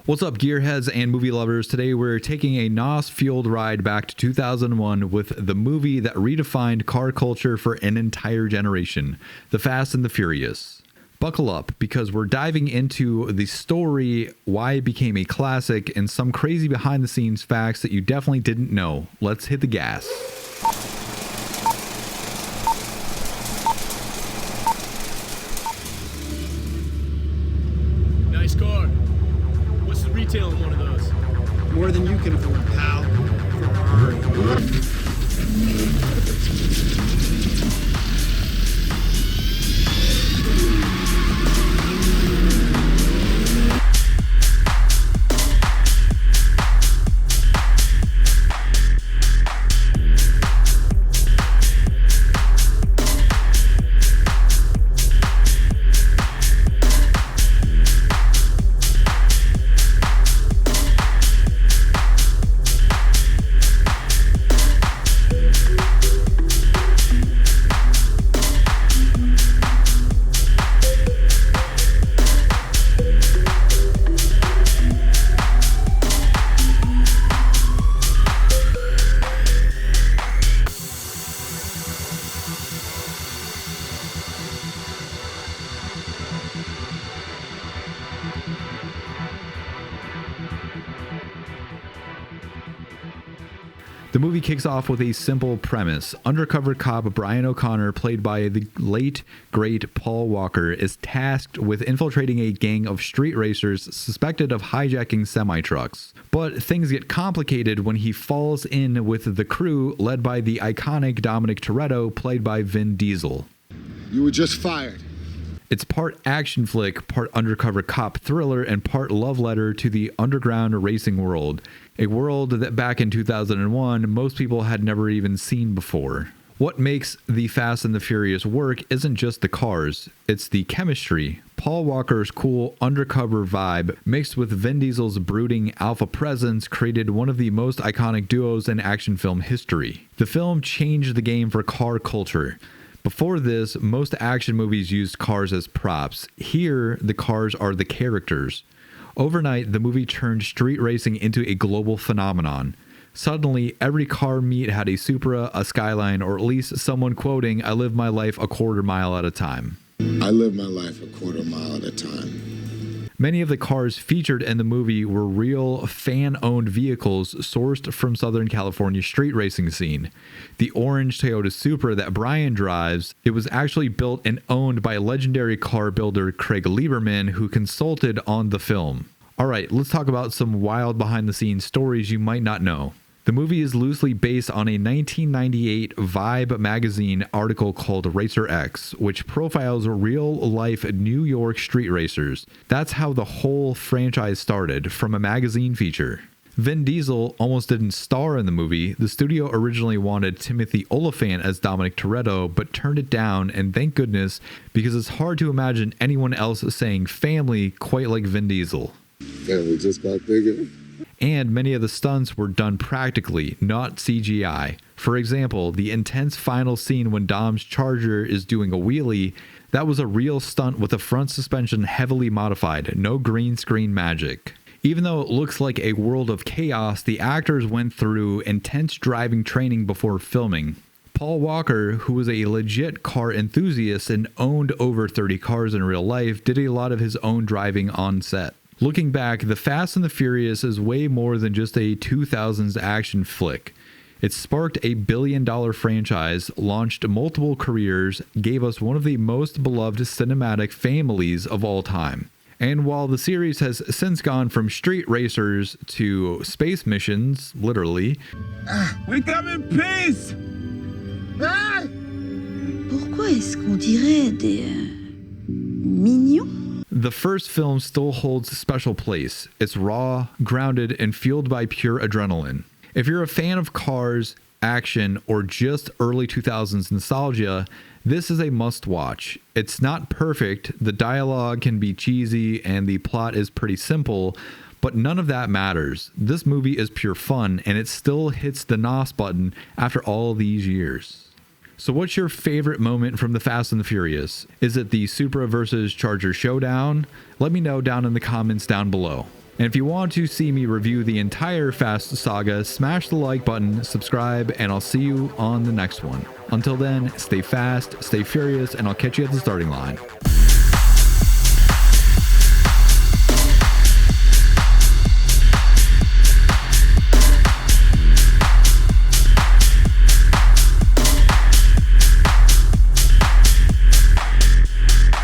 What's up, gearheads and movie lovers? Today we're taking a NOS-fueled ride back to 2001 with the movie that redefined car culture for an entire generation, The Fast and the Furious. Buckle up, because we're diving into the story, why it became a classic, and some crazy behind-the-scenes facts that you definitely didn't know. Let's hit the gas. Nice car. What's the retail in one of those? More than you can afford, pal. The movie kicks off with a simple premise. Undercover cop Brian O'Connor, played by the late, great Paul Walker, is tasked with infiltrating a gang of street racers suspected of hijacking semi-trucks. But things get complicated when he falls in with the crew led by the iconic Dominic Toretto, played by Vin Diesel. You were just fired. It's part action flick, part undercover cop thriller, and part love letter to the underground racing world. A world that back in 2001, most people had never even seen before. What makes The Fast and the Furious work isn't just the cars, it's the chemistry. Paul Walker's cool undercover vibe, mixed with Vin Diesel's brooding alpha presence, created one of the most iconic duos in action film history. The film changed the game for car culture. Before this, most action movies used cars as props. Here, the cars are the characters. Overnight, the movie turned street racing into a global phenomenon. Suddenly, every car meet had a Supra, a Skyline, or at least someone quoting, "I live my life a quarter mile at a time." I live my life a quarter mile at a time. Many of the cars featured in the movie were real fan-owned vehicles sourced from Southern California's street racing scene. The orange Toyota Supra that Brian drives, it was actually built and owned by legendary car builder Craig Lieberman, who consulted on the film. Alright, let's talk about some wild behind-the-scenes stories you might not know. The movie is loosely based on a 1998 Vibe magazine article called Racer X, which profiles real-life New York street racers. That's how the whole franchise started, from a magazine feature. Vin Diesel almost didn't star in the movie. The studio originally wanted Timothy Olyphant as Dominic Toretto, but turned it down, and thank goodness, because it's hard to imagine anyone else saying family quite like Vin Diesel. Family just got bigger. And many of the stunts were done practically, not CGI. For example, the intense final scene when Dom's Charger is doing a wheelie, that was a real stunt with a front suspension heavily modified, no green screen magic. Even though it looks like a world of chaos, the actors went through intense driving training before filming. Paul Walker, who was a legit car enthusiast and owned over 30 cars in real life, did a lot of his own driving on set. Looking back, The Fast and the Furious is way more than just a 2000s action flick. It sparked a billion-dollar franchise, launched multiple careers, gave us one of the most beloved cinematic families of all time. And while the series has since gone from street racers to space missions, literally, We come in peace! Pourquoi est-ce qu'on dirait des mignons? the first film still holds a special place. It's raw, grounded, and fueled by pure adrenaline. If you're a fan of cars, action, or just early 2000s nostalgia, this is a must-watch. It's not perfect, the dialogue can be cheesy, and the plot is pretty simple, but none of that matters. This movie is pure fun, and it still hits the NOS button after all these years. So what's your favorite moment from The Fast and the Furious? Is it the Supra versus Charger showdown? Let me know down in the comments down below. And if you want to see me review the entire Fast Saga, smash the like button, subscribe, and I'll see you on the next one. Until then, stay fast, stay furious, and I'll catch you at the starting line.